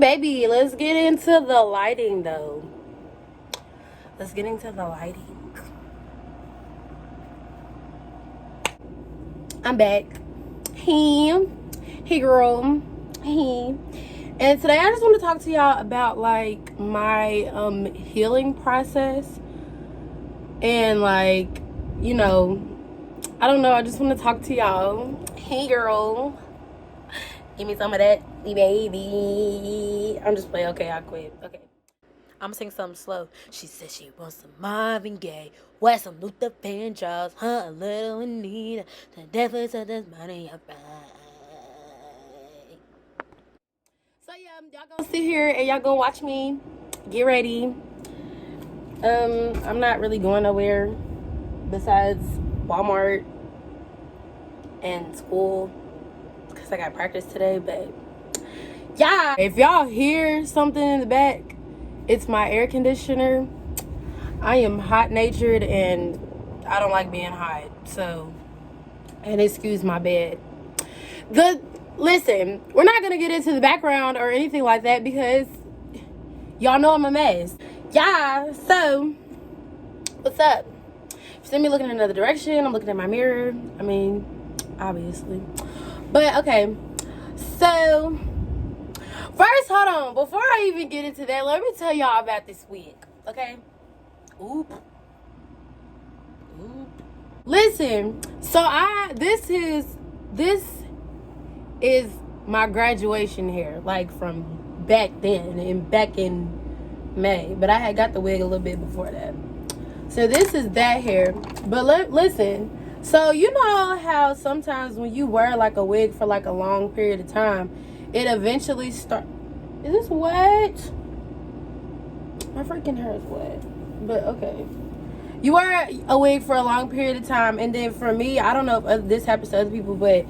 baby, let's get into the lighting though. Let's get into the lighting. I'm back. Hey girl. Hey. And today I just want to talk to y'all about like my healing process. And like, you know, I don't know, I just want to talk to y'all. Hey girl. Give me some of that, baby. I'm just playing. Okay, I quit. Okay. I'm gonna sing something slow. She said she wants some Marvin Gaye, West some Luther Vandross, a little Anita. The devil said there's money up right. So yeah, y'all gonna sit here and y'all gonna watch me get ready. I'm not really going nowhere besides Walmart and school because I got practice today. But yeah, if y'all hear something in the back, it's my air conditioner. I am hot-natured and I don't like being hot. So, and excuse my bed. Listen, we're not going to get into the background or anything like that because y'all know I'm a mess. Yeah, so, what's up? If you see me looking in another direction, I'm looking at my mirror. I mean, obviously. But, okay. So, first, hold on. Before I even get into that, let me tell y'all about this wig, okay? Oop. Listen, so this is my graduation hair, like from back then and back in May. But I had got the wig a little bit before that. So this is that hair. But listen, so you know how sometimes when you wear like a wig for like a long period of time, it eventually starts. Is this wet? My freaking hair is wet. But okay. You wear a wig for a long period of time, and then for me, I don't know if this happens to other people, but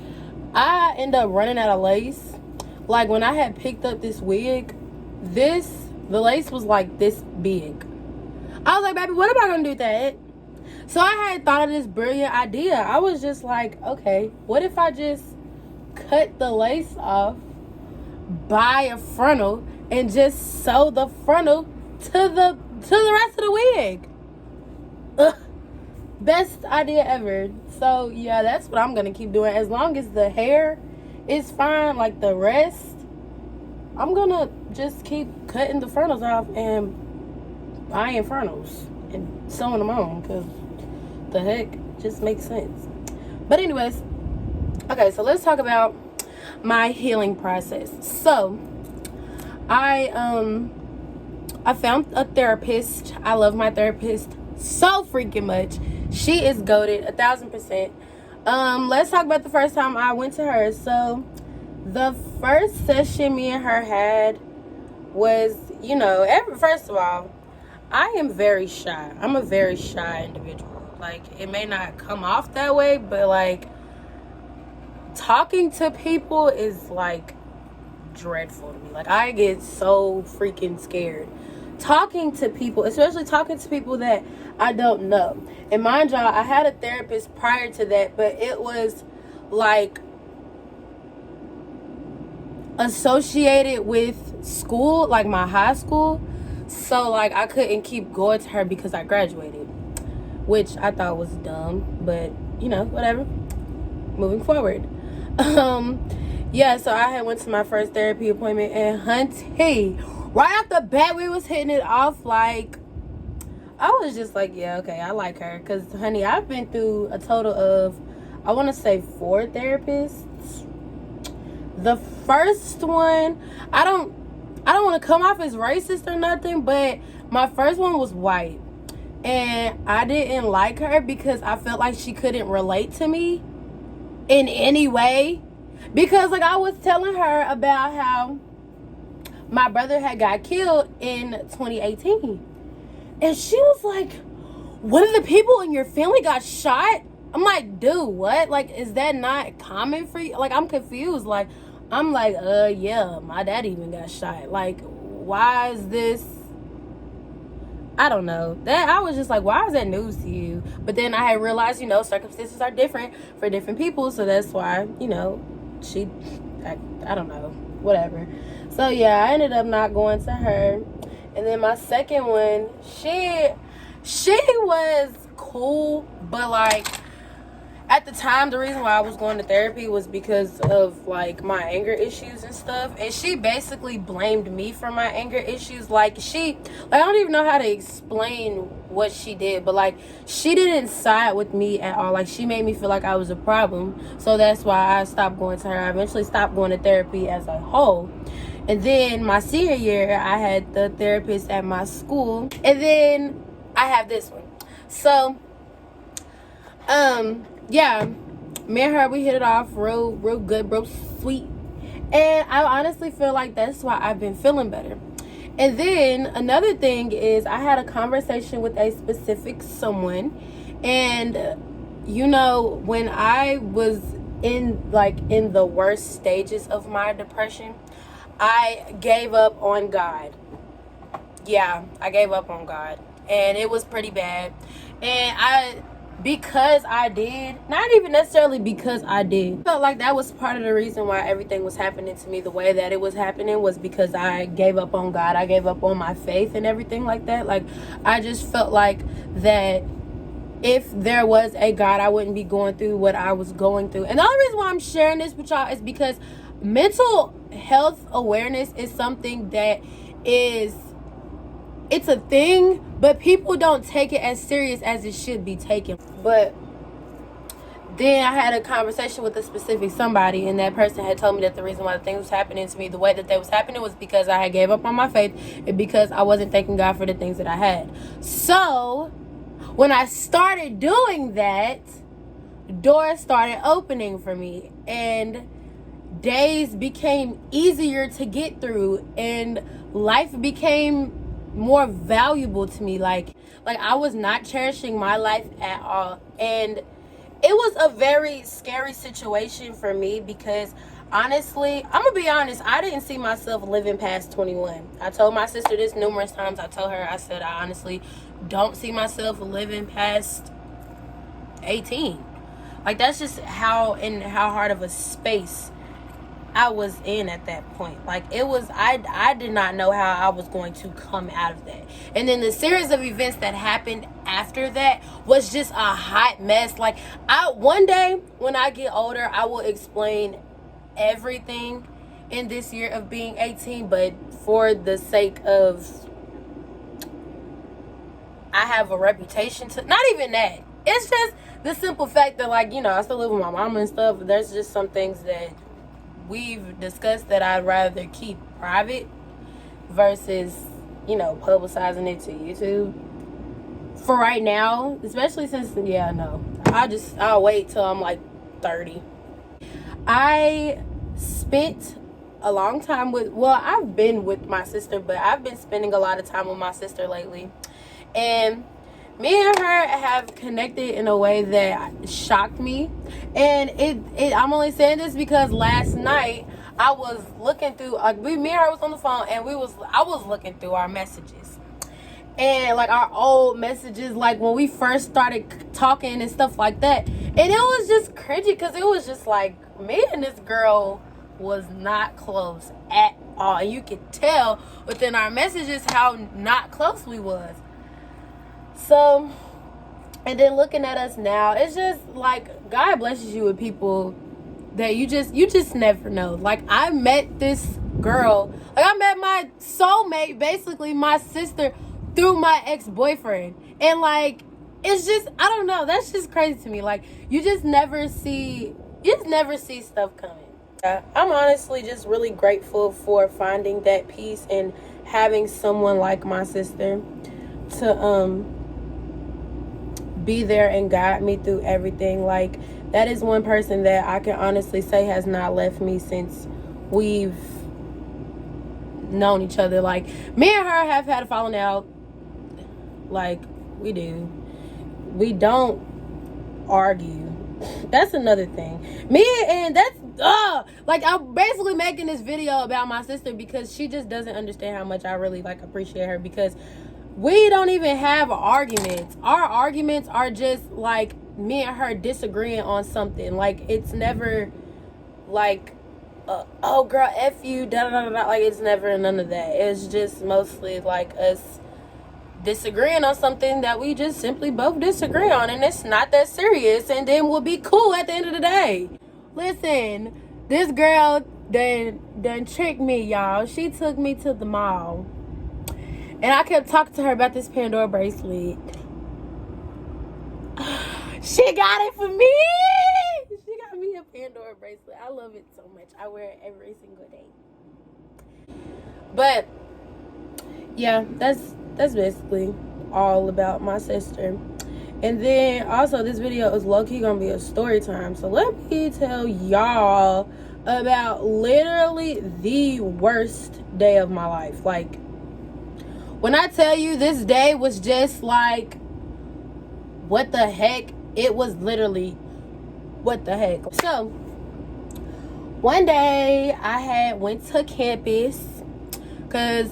I end up running out of lace. Like when I had picked up this wig, the lace was like this big. I was like, baby, what am I gonna do with that? So I had thought of this brilliant idea. I was just like, okay, what if I just cut the lace off, buy a frontal, and just sew the frontal to the rest of the wig? Ugh. Best idea ever. So yeah, that's what I'm gonna keep doing. As long as the hair is fine, like the rest, I'm gonna just keep cutting the frontals off and buying frontals and sewing them on, because the heck, just makes sense. But anyways, okay, so let's talk about my healing process. So I found a therapist. I love my therapist so freaking much. She is goated 1,000%. Let's talk about the first time I went to her. So the first session me and her had was, you know, first of all, I am very shy. I'm a very shy individual. Like, it may not come off that way, but like talking to people is like dreadful to me. Like, I get so freaking scared talking to people, especially talking to people that I don't know. And mind y'all, I had a therapist prior to that, but it was like associated with school, like my high school. So like I couldn't keep going to her because I graduated, which I thought was dumb, but you know, whatever. Moving forward. Yeah, so I had went to my first therapy appointment, and hunty, right off the bat, we was hitting it off. Like, I was just like, yeah, okay, I like her. Because, honey, I've been through a total of, I want to say 4 therapists. The first one, I don't want to come off as racist or nothing, but my first one was white. And I didn't like her because I felt like she couldn't relate to me in any way. Because, like, I was telling her about how my brother had got killed in 2018. And she was like, one of the people in your family got shot? I'm like, dude, what? Like, is that not common for you? Like, I'm confused. Like, I'm like, yeah, my dad even got shot. Like, why is this? I don't know. That I was just like, why is that news to you? But then I had realized, you know, circumstances are different for different people. So that's why, you know, I don't know, whatever. So yeah, I ended up not going to her. And then my second one, she was cool, but like at the time, the reason why I was going to therapy was because of like my anger issues and stuff. And she basically blamed me for my anger issues. Like I don't even know how to explain what she did, but like she didn't side with me at all. Like she made me feel like I was a problem. So that's why I stopped going to her. I eventually stopped going to therapy as a whole. And then my senior year, I had the therapist at my school. And then I have this one. So, yeah, me and her, we hit it off real good, real sweet. And I honestly feel like that's why I've been feeling better. And then another thing is I had a conversation with a specific someone. And, you know, when I was in the worst stages of my depression, I gave up on God. Yeah, I gave up on God. And it was pretty bad. And because I did, not even necessarily because I did, felt like that was part of the reason why everything was happening to me the way that it was happening, was because I gave up on God. I gave up on my faith and everything like that. Like, I just felt like that if there was a God, I wouldn't be going through what I was going through. And the only reason why I'm sharing this with y'all is because mental health awareness is something that it's a thing, but people don't take it as serious as it should be taken. But then I had a conversation with a specific somebody, and that person had told me that the reason why the things was happening to me the way that they was happening was because I had gave up on my faith and because I wasn't thanking God for the things that I had. So when I started doing that, doors started opening for me, and days became easier to get through, and life became more valuable to me. Like I was not cherishing my life at all, and it was a very scary situation for me because honestly, I'm gonna be honest, I didn't see myself living past 21. I told my sister this numerous times. I told her, I said, I honestly don't see myself living past 18. Like, that's just how hard of a space I was in at that point. Like, it was, I did not know how I was going to come out of that. And then the series of events that happened after that was just a hot mess. Like, one day when I get older, I will explain everything in this year of being 18, but for the sake of, I have a reputation to, not even that. It's just the simple fact that, like, you know, I still live with my mama and stuff. There's just some things that we've discussed that I'd rather keep private versus, you know, publicizing it to YouTube. For right now, especially since, yeah, no. I'll wait till I'm like 30. I spent a long time I've been with my sister, but I've been spending a lot of time with my sister lately. And me and her have connected in a way that shocked me. And I'm only saying this because last night I was looking through, me and her was on the phone, and I was looking through our messages. And like our old messages, like when we first started talking and stuff like that. And it was just cringy because it was just like, me and this girl was not close at all. And you could tell within our messages how not close we was. So, and then looking at us now, it's just like God blesses you with people that you just never know. Like, I met this girl, like I met my soulmate, basically my sister, through my ex-boyfriend. And like, it's just, I don't know, that's just crazy to me. Like, you just never see stuff coming. I'm honestly just really grateful for finding that peace and having someone like my sister to be there and guide me through everything. Like, that is one person that I can honestly say has not left me since we've known each other. Like, me and her have had a falling out. Like, we do. We don't argue. That's another thing. Like, I'm basically making this video about my sister because she just doesn't understand how much I really, like, appreciate her, because we don't even have arguments. Our arguments are just like me and her disagreeing on something. Like, it's never like oh girl, F you, da da da da. Like, it's never none of that. It's just mostly like us disagreeing on something that we just simply both disagree on, and it's not that serious, and then we'll be cool at the end of the day. Listen, this girl done tricked me, y'all. She took me to the mall, and I kept talking to her about this Pandora bracelet. She got it for me. She got me a Pandora bracelet. I love it so much. I wear it every single day. But yeah, that's basically all about my sister. And then also, this video is low-key gonna be a story time. So let me tell y'all about literally the worst day of my life. Like, when I tell you this day was just like, what the heck? It was literally, what the heck? So, one day I went to campus, because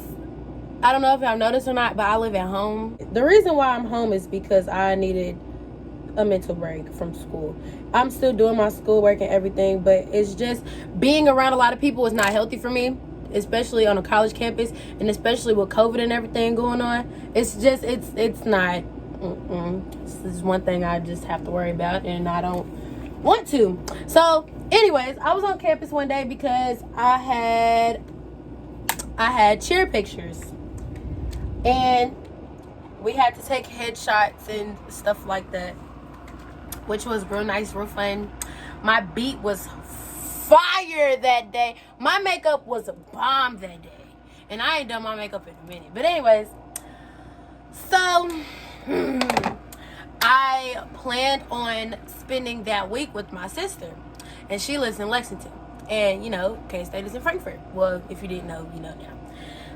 I don't know if y'all noticed or not, but I live at home. The reason why I'm home is because I needed a mental break from school. I'm still doing my schoolwork and everything, but it's just being around a lot of people is not healthy for me, especially on a college campus, and especially with COVID and everything going on. It's just, it's not. This is one thing I just have to worry about, and I don't want to. So anyways, I was on campus one day because I had cheer pictures, and we had to take headshots and stuff like that, which was real nice, real fun. My beat was fire that day. My makeup was a bomb that day, and I ain't done my makeup in a minute. But anyways, so I planned on spending that week with my sister, and she lives in Lexington, and you know, K-State is in Frankfurt. Well, if you didn't know, you know now.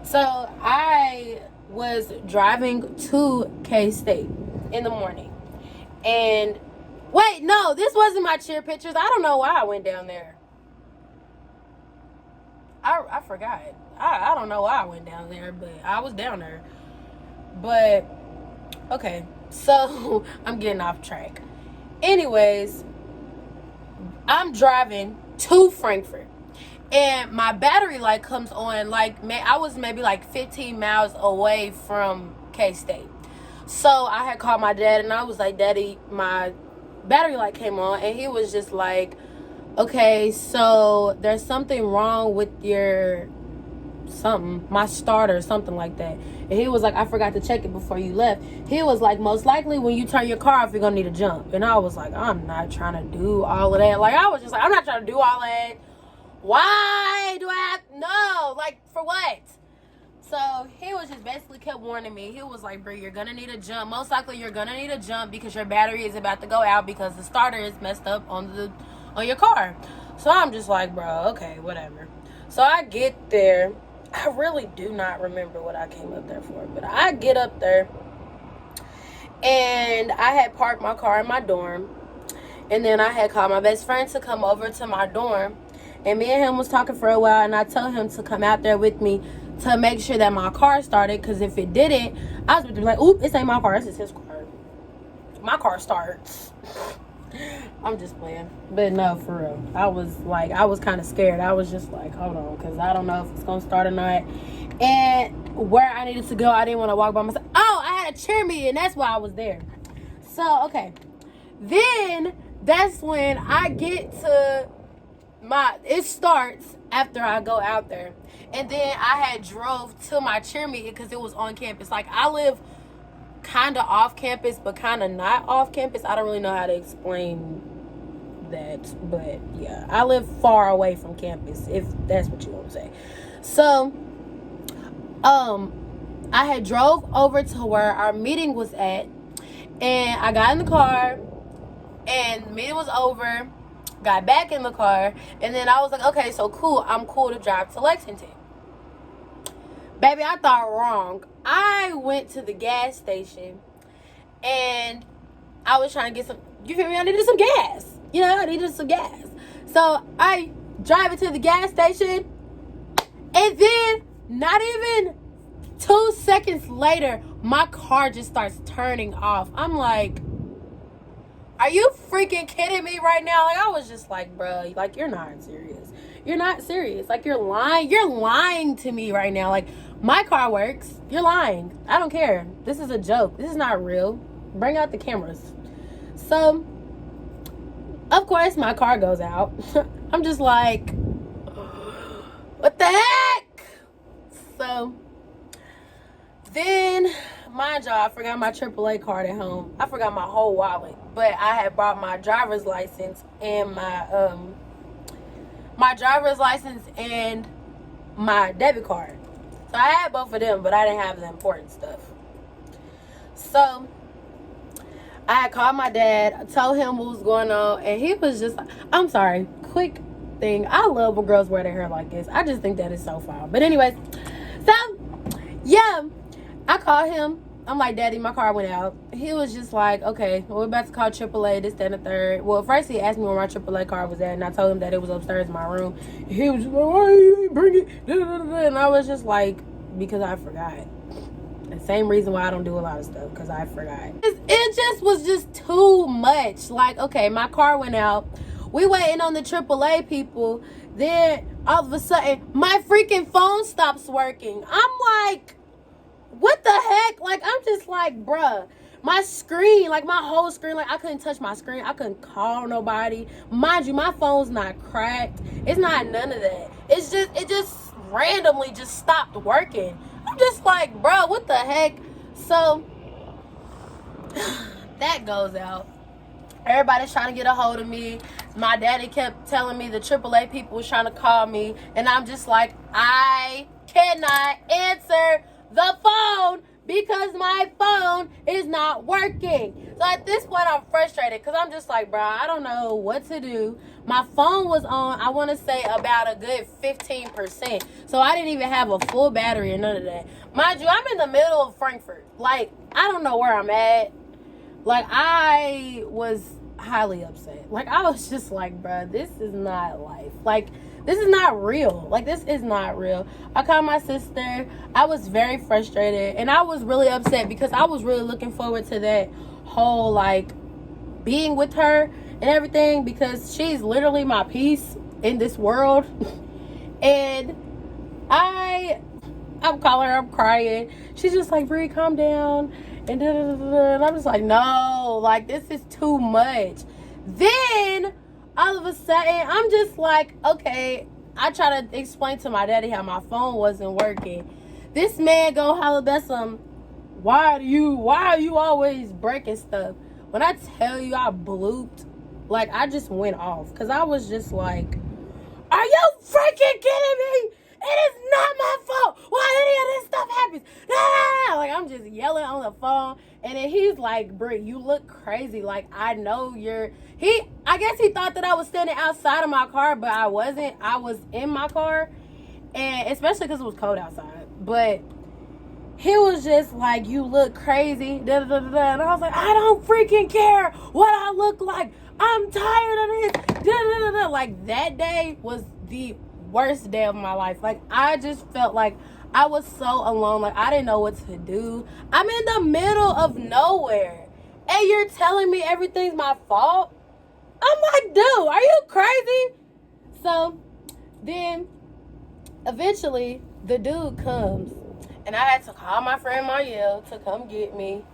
So I was driving to K-State in the morning, and wait, no, this wasn't my cheer pictures. I don't know why I went down there. I forgot. I don't know why I went down there, but I was down there. But okay, so I'm getting off track. Anyways, I'm driving to Frankfurt, and my battery light comes on. Like, I was maybe like 15 miles away from K-State. So I had called my dad, and I was like, Daddy, my battery light came on. And he was just like, okay, so there's something wrong with your my starter, something like that. And he was like, I forgot to check it before you left. He was like, most likely when you turn your car off, you're gonna need a jump. And I was like, I'm not trying to do all of that. Like, I was just like, I'm not trying to do all that. Why do I have no, like, for what? So he was just basically kept warning me. He was like, Bri, you're gonna need a jump. Most likely you're gonna need a jump because your battery is about to go out because the starter is messed up on your car. So I'm just like, bro, okay, whatever. So I get there. I really do not remember what I came up there for, but I get up there, and I had parked my car in my dorm, and then I had called my best friend to come over to my dorm, and me and him was talking for a while, and I told him to come out there with me to make sure that my car started, because if it didn't, I was going to be like, oop, this ain't my car, this is his car. My car starts. I'm just playing. But no, for real. I was kind of scared. I was just like, hold on, because I don't know if it's going to start or not. And where I needed to go, I didn't want to walk by myself. Oh, I had a cheer meeting. That's why I was there. So, okay. Then, that's when I get to it starts after I go out there. And then I had drove to my cheer meeting because it was on campus. Like, I live kind of off campus, but kind of not off campus. I don't really know how to explain that, but yeah, I live far away from campus, if that's what you want to say. So I had drove over to where our meeting was at, and I got in the car, and the meeting was over, got back in the car, and then I was like, okay, so cool, I'm cool to drive to Lexington. Baby, I thought wrong. I went to the gas station, and I was trying to get some, you feel me? I needed some gas. You know, I needed some gas. So I drive it to the gas station, and then not even 2 seconds later, my car just starts turning off. I'm like, are you freaking kidding me right now? Like, I was just like, bro, like, you're not serious. You're not serious. Like, you're lying. You're lying to me right now. Like, my car works. You're lying. I don't care. This is a joke. This is not real. Bring out the cameras. So, of course, my car goes out. I'm just like, what the heck? So, then, mind y'all, I forgot my AAA card at home. I forgot my whole wallet. But I had brought my driver's license and my driver's license and my debit card. So I had both of them, but I didn't have the important stuff. So I had called my dad. I told him what was going on, and he was just, I'm sorry, quick thing. I love when girls wear their hair like this. I just think that is so fine. But anyways, so yeah, I called him. I'm like, Daddy, my car went out. He was just like, okay, well, we're about to call AAA, this, that, and the third. Well, first he asked me where my AAA card was at, and I told him that it was upstairs in my room. He was just like, why you ain't bring it? And I was just like, because I forgot. The same reason why I don't do a lot of stuff, because I forgot. It just was just too much. Like, okay, my car went out. We waiting on the AAA people. Then, all of a sudden, my freaking phone stops working. I'm like, what the heck? Like, I'm just like, bruh, my screen, like my whole screen, like I couldn't touch my screen. I couldn't call nobody. Mind you, my phone's not cracked. It's not none of that. It just randomly just stopped working. I'm just like, bruh, what the heck? So, that goes out. Everybody's trying to get a hold of me. My daddy kept telling me the AAA people was trying to call me. And I'm just like, I cannot answer the phone because my phone is not working. So at this point, I'm frustrated because I'm just like, bro, I don't know what to do. My phone was on, I want to say, about a good 15%. So I didn't even have a full battery or none of that. Mind you, I'm in the middle of Frankfurt. Like, I don't know where I'm at. Like, I was highly upset. Like, I was just like, bro, this is not life. Like, this is not real. Like, this is not real. I called my sister. I was very frustrated. And I was really upset because I was really looking forward to that whole, like, being with her and everything. Because she's literally my peace in this world. And I'm calling her. I'm crying. She's just like, Bri, calm down. And I'm just like, no. Like, this is too much. Then all of a sudden, I'm just like, okay, I try to explain to my daddy how my phone wasn't working. This man go holler at some, why are you always breaking stuff? When I tell you I blooped, like, I just went off. Because I was just like, are you freaking kidding me? It is not my fault. Why any of this stuff happens? Ah! Like, I'm just yelling on the phone. And then he's like, Bri, you look crazy. Like, I know I guess he thought that I was standing outside of my car, but I wasn't. I was in my car. And especially because it was cold outside. But he was just like, you look crazy. And I was like, I don't freaking care what I look like. I'm tired of this. Like, that day was the worst day of my life. Like, I just felt like I was so alone. Like, I didn't know what to do. I'm in the middle of nowhere, and you're telling me everything's my fault? I'm like, dude, are you crazy? So then eventually the dude comes, and I had to call my friend Marielle to come get me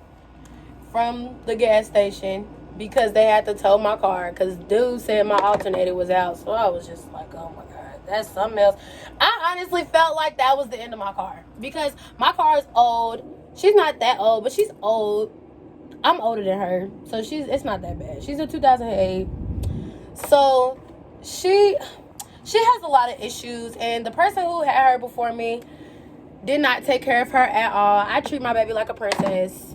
from the gas station because they had to tow my car because dude said my alternator was out. So I was just like, oh my God, that's something else. I honestly felt like that was the end of my car because my car is old. She's not that old, but she's old. I'm older than her, so it's not that bad. She's a 2008. So she has a lot of issues, and the person who had her before me did not take care of her at all. I treat my baby like a princess.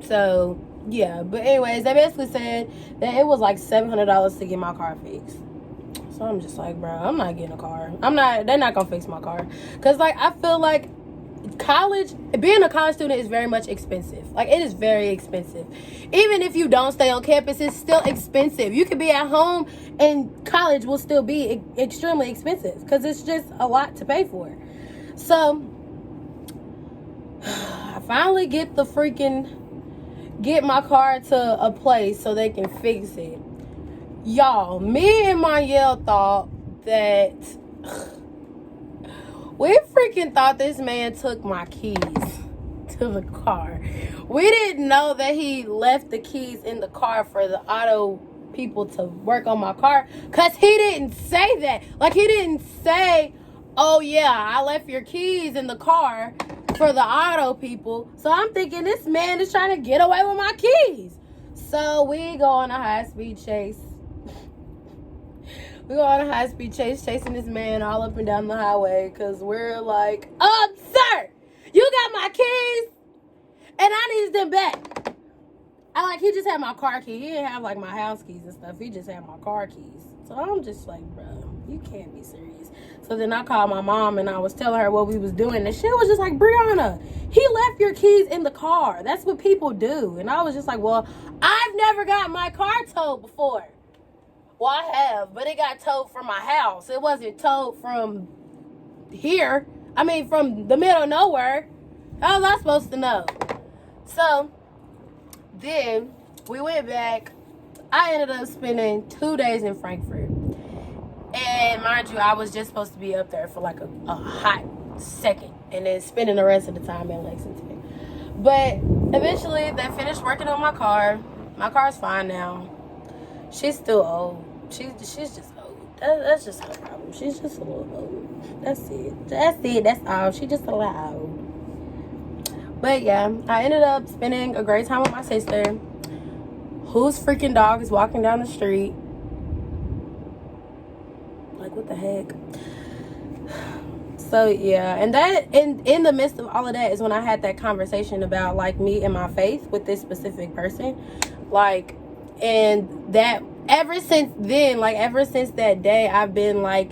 So yeah, but anyways, they basically said that it was like $700 to get my car fixed. So I'm just like, bro, I'm not getting a car. They're not gonna fix my car. Cause like, I feel like being a college student is very much expensive. Like, it is very expensive. Even if you don't stay on campus, it's still expensive. You could be at home and college will still be extremely expensive because it's just a lot to pay for. So I finally get my car to a place so they can fix it. Y'all, me and Marielle thought that we freaking thought this man took my keys to the car. We didn't know that he left the keys in the car for the auto people to work on my car, because he didn't say that. Like, he didn't say, oh yeah, I left your keys in the car for the auto people. So I'm thinking this man is trying to get away with my keys. So we go on a high-speed chase. We go on a high-speed chase, chasing this man all up and down the highway, because we're like, sir, you got my keys, and I need them back. He just had my car key. He didn't have, like, my house keys and stuff. He just had my car keys. So I'm just like, bro, you can't be serious. So then I called my mom, and I was telling her what we was doing, and she was just like, BriA'nna, he left your keys in the car. That's what people do. And I was just like, well, I've never got my car towed before. Well, I have, but it got towed from my house. It wasn't towed from here. I mean, from the middle of nowhere. How was I supposed to know? So then we went back. I ended up spending 2 days in Frankfurt. And mind you, I was just supposed to be up there for like a hot second, and then spending the rest of the time in Lexington. But eventually they finished working on my car. My car's fine now. She's still old. She's just old. That's just her problem. She's just a little old. That's it. That's all. She just a little old. But yeah, I ended up spending a great time with my sister, whose freaking dog is walking down the street. Like, what the heck? So yeah, and that in the midst of all of that is when I had that conversation about, like, me and my faith with this specific person. Like, and that ever since then, like, ever since that day, I've been, like,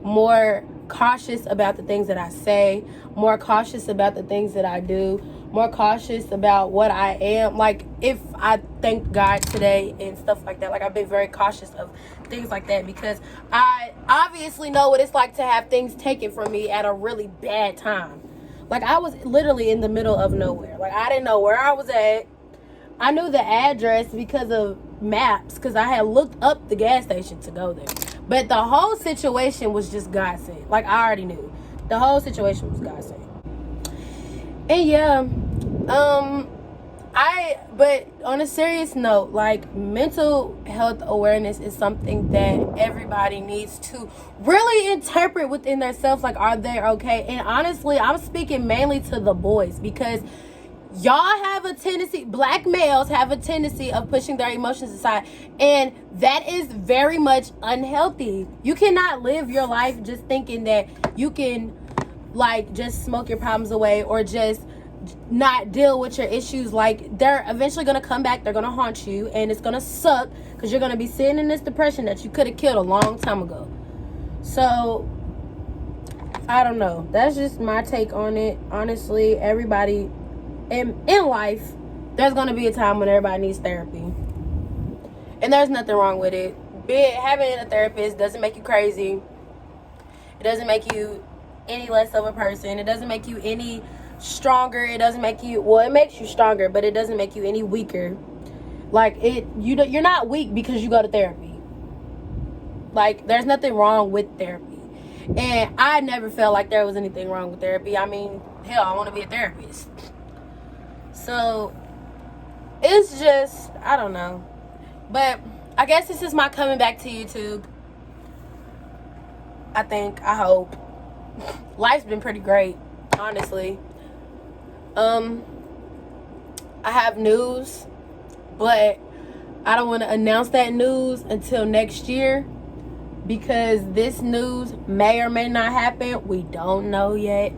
more cautious about the things that I say, more cautious about the things that I do, more cautious about what I am. Like, if I thank God today and stuff like that, like, I've been very cautious of things like that, because I obviously know what it's like to have things taken from me at a really bad time. Like, I was literally in the middle of nowhere. Like, I didn't know where I was at. I knew the address because of maps, because I had looked up the gas station to go there. But the whole situation was just God sent. Like, I already knew. The whole situation was God sent. And yeah, but on a serious note, like, mental health awareness is something that everybody needs to really interpret within themselves. Like, are they okay? And honestly, I'm speaking mainly to the boys, because y'all have a tendency, black males have a tendency of pushing their emotions aside, and that is very much unhealthy. You cannot live your life just thinking that you can, like, just smoke your problems away, or just not deal with your issues. Like, they're eventually gonna come back, they're gonna haunt you, and it's gonna suck, because you're gonna be sitting in this depression that you could have killed a long time ago. So I don't know, that's just my take on it. Honestly, everybody in life, there's gonna be a time when everybody needs therapy, and there's nothing wrong with it. Having a therapist doesn't make you crazy. It doesn't make you any less of a person. It doesn't make you any stronger. It doesn't make you, well, it makes you stronger, but it doesn't make you any weaker. Like, you're not weak because you go to therapy. Like, there's nothing wrong with therapy, and I never felt like there was anything wrong with therapy. I mean, hell, I want to be a therapist. So it's just, I don't know. But I guess this is my coming back to YouTube. I hope. Life's been pretty great, honestly. I have news, but I don't want to announce that news until next year, because this news may or may not happen. We don't know yet,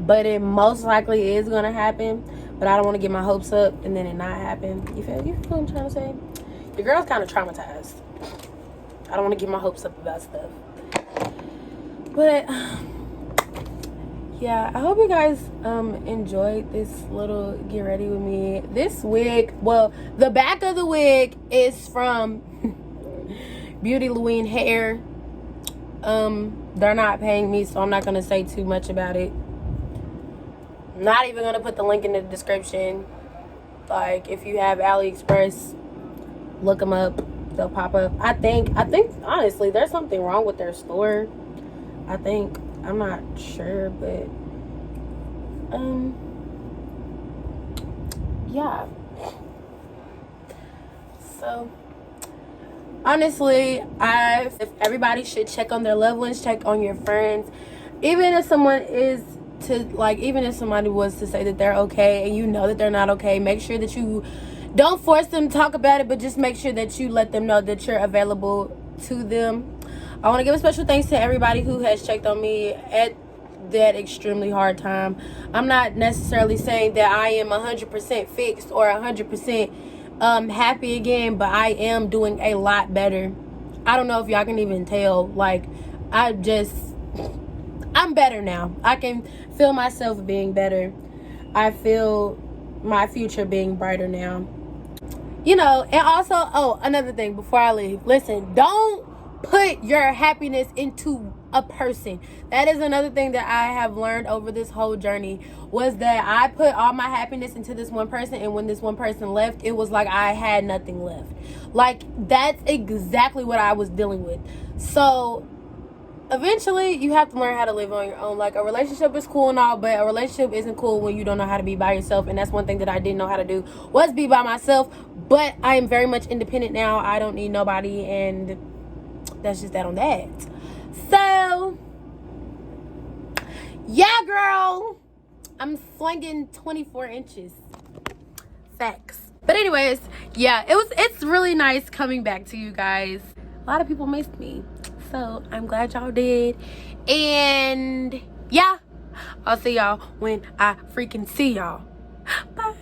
but it most likely is going to happen. But I don't want to get my hopes up and then it not happen. You feel what I'm trying to say? Your girl's kind of traumatized. I don't want to get my hopes up about stuff. But yeah, I hope you guys enjoyed this little get ready with me. This wig, well, the back of the wig is from Beauty Louine Hair. They're not paying me, so I'm not going to say too much about it. Not even going to put the link in the description. Like, if you have AliExpress, look them up. they'll pop up. I think honestly there's something wrong with their store. I'm not sure, but yeah. So honestly, if everybody should check on their loved ones, check on your friends. Even if someone is even if somebody was to say that they're okay and you know that they're not okay, make sure that you don't force them to talk about it, but just make sure that you let them know that you're available to them. I want to give a special thanks to everybody who has checked on me at that extremely hard time. I'm not necessarily saying that I am 100% fixed or 100% happy again, but I am doing a lot better. I don't know if y'all can even tell. Like, I'm better now. I can feel myself being better. I feel my future being brighter now. You know, and also, another thing before I leave. Listen, don't put your happiness into a person. That is another thing that I have learned over this whole journey, was that I put all my happiness into this one person, and when this one person left, it was like I had nothing left. Like, that's exactly what I was dealing with. So eventually you have to learn how to live on your own. Like, a relationship is cool and all, but a relationship isn't cool when you don't know how to be by yourself. And that's one thing that I didn't know how to do, was be by myself. But I am very much independent now. I don't need nobody, and that's just that on that. So yeah, girl, I'm slinging 24 inches. Facts. But anyways, yeah, it's really nice coming back to you guys. A lot of people missed me, so I'm glad y'all did. And yeah, I'll see y'all when I freaking see y'all. Bye.